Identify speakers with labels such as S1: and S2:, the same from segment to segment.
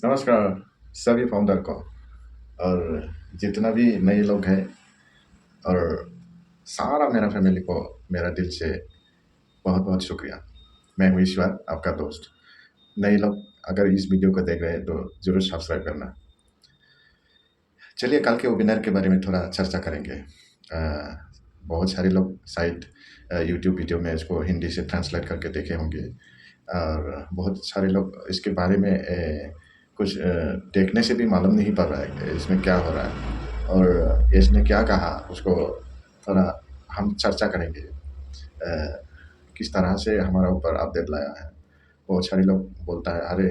S1: नमस्कार सभी फाउंडर को और जितना भी नए लोग हैं और सारा मेरा फैमिली को मेरा दिल से बहुत बहुत शुक्रिया। मैं हूँ ईश्वर, आपका दोस्त। नए लोग अगर इस वीडियो को देख रहे हैं तो ज़रूर सब्सक्राइब करना। चलिए कल के वेबिनार के बारे में थोड़ा चर्चा करेंगे। बहुत सारे लोग शायद यूट्यूब वीडियो में इसको हिंदी से ट्रांसलेट करके देखे होंगे और बहुत सारे लोग इसके बारे में कुछ देखने से भी मालूम नहीं पड़ रहा है कि इसमें क्या हो रहा है और इसने क्या कहा उसको थोड़ा हम चर्चा करेंगे। किस तरह से हमारा ऊपर अपडेट लाया है। बहुत सारे लोग बोलता है अरे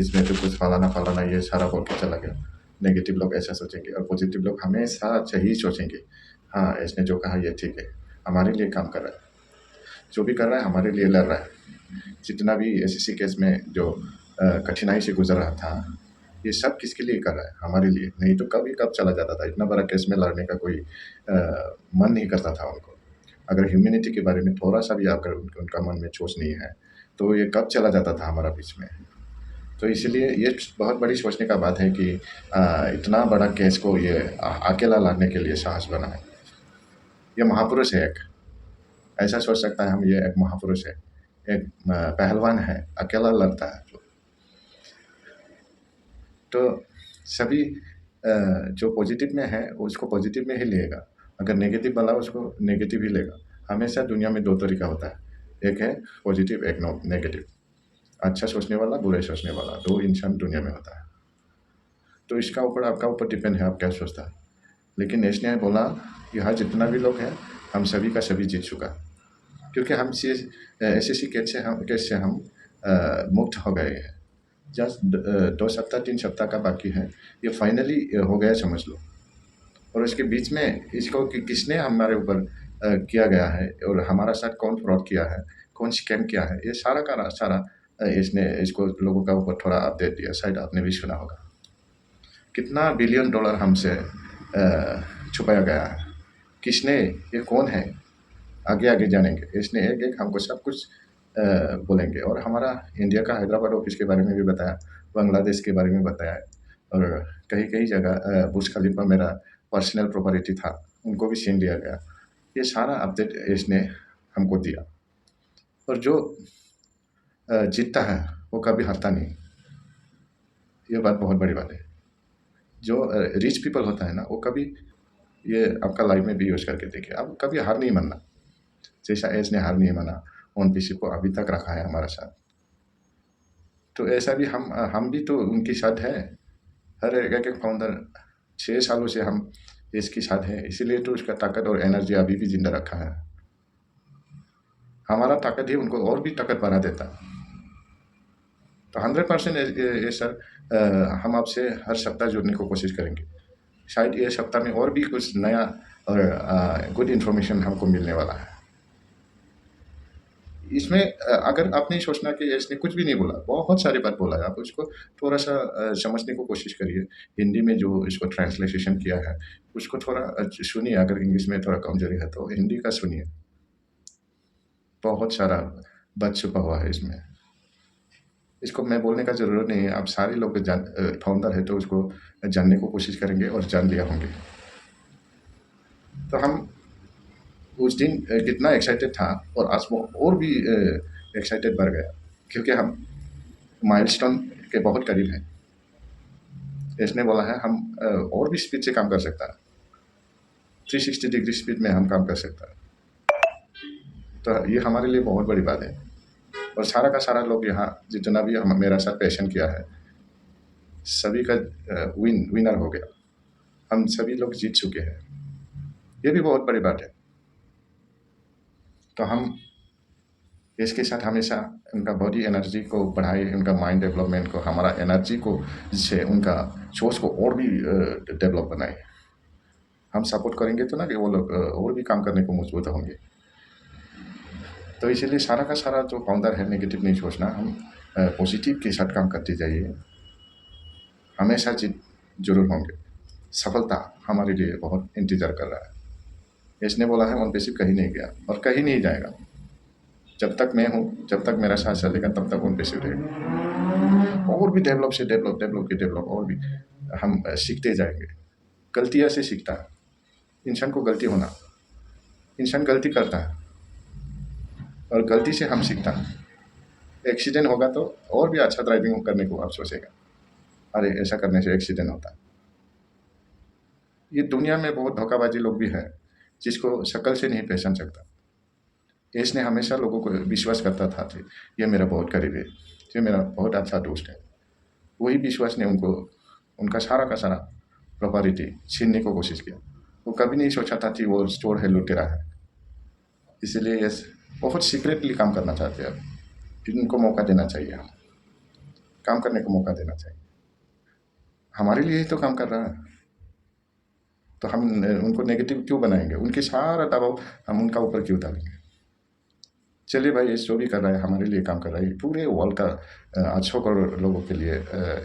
S1: इसमें तो कुछ फलाना फलाना ये सारा बोल के चला गया। नेगेटिव लोग ऐसा सोचेंगे और पॉजिटिव लोग हमेशा सही सोचेंगे। हाँ, इसने जो कहा ये ठीक है, हमारे लिए काम कर रहा है, जो भी कर रहा है हमारे लिए लड़ रहा है। जितना भी एसएससी केस में जो कठिनाई से गुजर रहा था, ये सब किसके लिए कर रहा है? हमारे लिए। नहीं तो कभी कब चला जाता था। इतना बड़ा केस में लड़ने का कोई मन नहीं करता था उनको। अगर ह्यूमैनिटी के बारे में थोड़ा सा भी अगर उनका मन में सोच नहीं है तो ये कब चला जाता था हमारा बीच में। तो इसलिए ये बहुत बड़ी सोचने का बात है कि इतना बड़ा केस को ये अकेला लड़ने के लिए साहस बना है। ये महापुरुष है एक। ऐसा सोच सकता है हम, ये एक महापुरुष है, एक पहलवान है, अकेला लड़ता है। तो सभी जो पॉजिटिव में है उसको पॉजिटिव में ही लेगा, अगर नेगेटिव वाला उसको नेगेटिव ही लेगा। हमेशा दुनिया में दो तरीका होता है, एक है पॉजिटिव, एक नेगेटिव। अच्छा सोचने वाला, बुरे सोचने वाला, दो इंसान दुनिया में होता है। तो इसका ऊपर आपका ऊपर डिपेंड है आप क्या सोचता है। लेकिन इसने बोला यहाँ जितना भी लोग हैं हम सभी का सभी जीत चुका, क्योंकि हम एसएससी केस से हम मुक्त हो गए हैं। जस्ट 2 सप्ताह 3 सप्ताह का बाकी है, ये फाइनली हो गया समझ लो। और इसके बीच में इसको किसने हमारे ऊपर किया गया है और हमारा साथ कौन फ्रॉड किया है, कौन स्कैम किया है, ये सारा का सारा इसने इसको लोगों का ऊपर थोड़ा अपडेट दिया। शायद आपने भी सुना होगा कितना बिलियन डॉलर हमसे छुपाया गया है। किसने, ये कौन है, आगे आगे जानेंगे। इसने एक एक हमको सब कुछ बोलेंगे। और हमारा इंडिया का हैदराबाद ऑफिस के बारे में भी बताया, बांग्लादेश के बारे में बताया और कई कई जगह बुर्ज खलीफा मेरा पर्सनल प्रॉपर्टी था, उनको भी छीन लिया गया। ये सारा अपडेट इसने हमको दिया। और जो जीतता है वो कभी हारता नहीं, ये बात बहुत बड़ी बात है। जो रिच पीपल होता है ना, वो कभी, ये आपका लाइफ में भी यूज़ करके देखिए, आप कभी हार नहीं मानना। जैसा इसने हार नहीं माना, ओन पीसी को अभी तक रखा है हमारे साथ। तो ऐसा भी हम भी तो उनके साथ है। हर एक एक फाउंडर 6 सालों से हम इसके साथ है, इसीलिए तो उसका ताकत और एनर्जी अभी भी जिंदा रखा है। हमारा ताकत ही उनको और भी ताकत बढ़ा देता। तो 100% ये सर, हम आपसे हर सप्ताह जुड़ने को कोशिश करेंगे। शायद ये सप्ताह में और भी कुछ नया और गुड इन्फॉर्मेशन हमको मिलने वाला है। इसमें अगर आप नहीं सोचना कि इसने कुछ भी नहीं बोला, बहुत सारी बात बोला है, आप उसको थोड़ा-सा समझने को कोशिश करिए। हिंदी में जो इसको ट्रांसलेशन किया है, उसको थोड़ा सुनिए। अगर इंग्लिश में थोड़ा कमज़ोरी है तो हिंदी का सुनिए। बहुत सारा बात छुपा हुआ है इसमें। इसको मैं बोलने का ज़रूरत नहीं है, आप सारे लोग फाउंडर है तो उसको जानने को कोशिश करेंगे और जान लिया होंगे। तो हम उस दिन कितना एक्साइटेड था और आज वो और भी एक्साइटेड बढ़ गया, क्योंकि हम माइलस्टोन के बहुत करीब हैं। इसने बोला है हम और भी स्पीड से काम कर सकता है, 360 डिग्री स्पीड में हम काम कर सकता है। तो ये हमारे लिए बहुत बड़ी बात है। और सारा का सारा लोग यहाँ जितना भी हम मेरा साथ पैशन किया है, सभी का विनर हो गया। हम सभी लोग जीत चुके हैं, ये भी बहुत बड़ी बात है। तो हम इसके साथ हमेशा उनका बॉडी एनर्जी को बढ़ाए, उनका माइंड डेवलपमेंट को, हमारा एनर्जी को, जिससे उनका सोच को और भी डेवलप बनाए। हम सपोर्ट करेंगे तो ना कि वो लोग और भी काम करने को मजबूत होंगे। तो इसीलिए सारा का सारा जो फाउंडर है, नेगेटिव नहीं सोचना, हम पॉजिटिव के साथ काम करते जाइए, हमेशा जीत जरूर होंगे। सफलता हमारे लिए बहुत इंतज़ार कर रहा है। इसने बोला है वन पे सिर्फ कहीं नहीं गया और कहीं नहीं जाएगा। जब तक मैं हूँ, जब तक मेरा साथ चलेगा, तब तक वन पे सिर्फ रहेगा। और भी डेवलप से डेवलप, डेवलप के डेवलप, और भी हम सीखते जाएंगे। गलतियाँ से सीखता है इंसान को, गलती होना, इंसान गलती करता है और गलती से हम सीखता है। एक्सीडेंट होगा तो और भी अच्छा ड्राइविंग करने को आप सोचेगा, अरे ऐसा करने से एक्सीडेंट होता है। ये दुनिया में बहुत धोखाबाजी लोग भी हैं जिसको शक्ल से नहीं पहचान सकता। इसने हमेशा लोगों को विश्वास करता था कि ये मेरा बहुत करीब है, ये मेरा बहुत अच्छा दोस्त है। वही विश्वास ने उनको उनका सारा का सारा प्रॉपर्टी छीनने को कोशिश किया। वो कभी नहीं सोचा था कि वो स्टोर है, लुटेरा है। इसीलिए ये बहुत सीक्रेटली काम करना चाहते हैं। अब इनको मौका देना चाहिए, हम काम करने को मौका देना चाहिए। हमारे लिए ही तो काम कर रहा है, तो हम उनको नेगेटिव क्यों बनाएंगे? उनके सारा दबाव हम उनका ऊपर क्यों डालेंगे? चलिए भाई, ये जो भी कर रहा है हमारे लिए काम कर रहा है, पूरे वर्ल्ड का 800 करोड़ लोगों के लिए,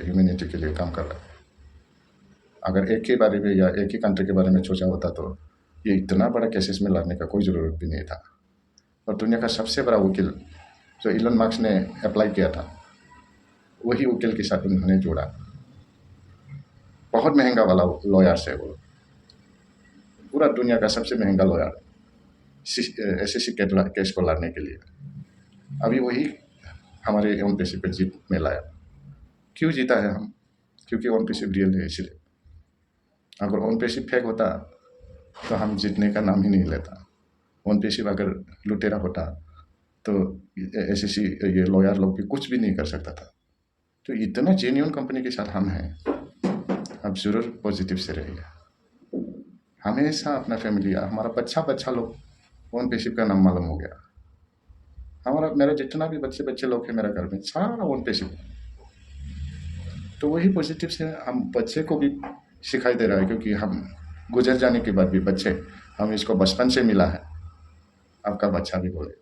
S1: ह्यूमैनिटी के लिए काम कर रहा है। अगर एक के बारे में या एक ही कंट्री के बारे में सोचा होता तो ये इतना बड़ा केसेस में लड़ने का कोई ज़रूरत भी नहीं था। और दुनिया का सबसे बड़ा वकील जो इलन मार्क्स ने अप्लाई किया था, वही वकील के साथ उन्होंने जोड़ा। बहुत महंगा वाला लॉयर है वो, पूरा दुनिया का सबसे महंगा लॉयर SEC केस को लड़ने के लिए। अभी वही हमारे ओन पैसे पे जीत में लाया। क्यों जीता है हम? क्योंकि ओन पैसे रियल है, इसलिए। अगर ओन पैसे फेक होता तो हम जीतने का नाम ही नहीं लेता। ओन पैसे अगर लुटेरा होता तो SEC ये लॉयर लोग भी कुछ भी नहीं कर सकता था। तो इतना जेन्युइन कंपनी के साथ हम हैं, अब ज़रूर पॉजिटिव से रहिए। हमेशा अपना फैमिली, हमारा बच्चा लोग ओन पैसे का नाम मालूम हो गया। मेरा जितना भी बच्चे लोग हैं मेरा घर में, सारा ओन पैसे। तो वही पॉजिटिव से हम बच्चे को भी सिखाई दे रहा है, क्योंकि हम गुजर जाने के बाद भी बच्चे, हम इसको बचपन से मिला है, आपका बच्चा भी बोले।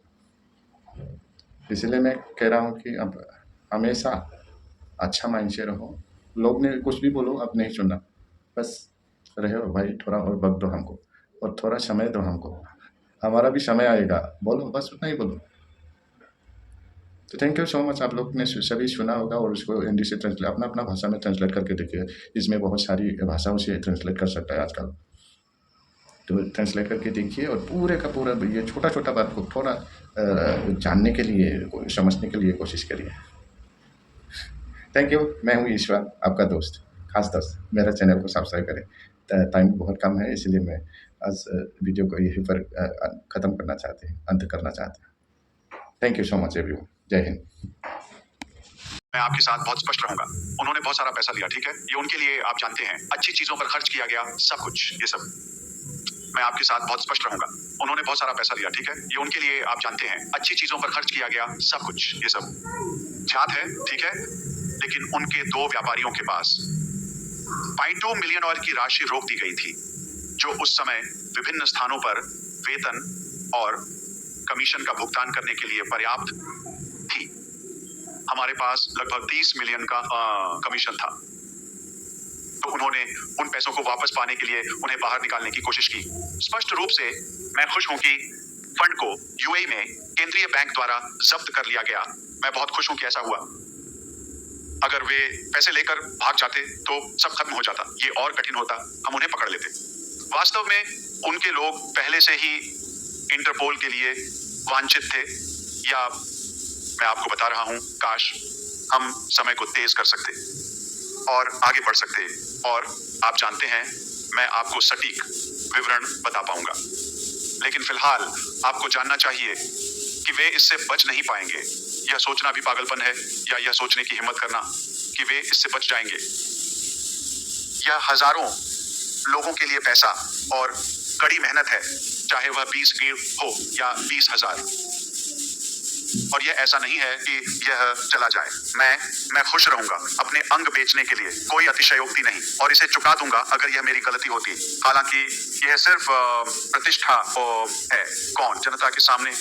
S1: इसलिए मैं कह रहा हूँ कि अब हमेशा अच्छा माइंड से रहो। लोग ने कुछ भी बोलो, अब नहीं सुनना, बस रहो भाई, थोड़ा और वक्त दो हमको, और थोड़ा समय दो हमको, हमारा भी समय आएगा, बोलो, बस उतना ही बोलो। तो थैंक यू सो मच। आप लोग ने सभी सुना होगा और उसको हिंदी से ट्रांसलेट, अपना अपना भाषा में ट्रांसलेट करके देखिए। इसमें बहुत सारी भाषाओं से ट्रांसलेट कर सकता है आजकल, तो ट्रांसलेट करके देखिए। और पूरे का पूरा ये छोटा छोटा बात को थोड़ा जानने के लिए, समझने के लिए कोशिश करिए। Thank you. मैं हूँ ईश्वर, आपका दोस्त, खास दोस्त। मेरा चैनल को सब्सक्राइब करें। टाइम बहुत कम है, इसलिए मैं आज वीडियो को यहीं पर ख़त्म करना चाहते हैं, अंत करना चाहते हैं। Thank you so much everyone. जय हिंद।
S2: मैं आपके साथ बहुत स्पष्ट रहूंगा। उन्होंने बहुत सारा पैसा लिया, ठीक है, ये उनके लिए, आप जानते हैं, अच्छी चीजों पर खर्च किया गया, सब कुछ, ये सब। मैं आपके साथ बहुत स्पष्ट रहूंगा। उन्होंने बहुत सारा पैसा लिया, ठीक है, ये उनके लिए, आप जानते हैं, अच्छी चीजों पर खर्च किया गया, सब कुछ, ये सब। याद है, ठीक है, लेकिन उनके 2 व्यापारियों के पास 2 मिलियन ऑयल की राशि रोक दी गई थी, जो उस समय विभिन्न स्थानों पर वेतन और कमीशन का भुगतान करने के लिए पर्याप्त थी। हमारे पास लगभग 30 मिलियन का कमीशन था, तो उन्होंने उन पैसों को वापस पाने के लिए उन्हें बाहर निकालने की कोशिश की। स्पष्ट रूप से मैं खुश हूं कि फंड को UAE में केंद्रीय बैंक द्वारा जब्त कर लिया गया। मैं बहुत खुश हूं कि ऐसा हुआ। अगर वे पैसे लेकर भाग जाते तो सब खत्म हो जाता, ये और कठिन होता, हम उन्हें पकड़ लेते। वास्तव में उनके लोग पहले से ही इंटरपोल के लिए वांछित थे, या मैं आपको बता रहा हूं, काश हम समय को तेज कर सकते और आगे बढ़ सकते, और आप जानते हैं, मैं आपको सटीक विवरण बता पाऊंगा। लेकिन फिलहाल आपको जानना चाहिए कि वे इससे बच नहीं पाएंगे। यह सोचना भी पागलपन है, या यह सोचने की हिम्मत करना कि वे इससे बच जाएंगे। यह हजारों लोगों के लिए पैसा और कड़ी मेहनत है, चाहे वह 20 गिर हो या 20,000। और यह ऐसा नहीं है कि यह चला जाए। मैं खुश रहूंगा अपने अंग बेचने के लिए, कोई अतिशयोक्ति नहीं, और इसे चुका दूंगा अगर यह मेरी गलती होती। हालांकि यह सिर्फ प्रतिष्ठा है, कौन जनता के सामने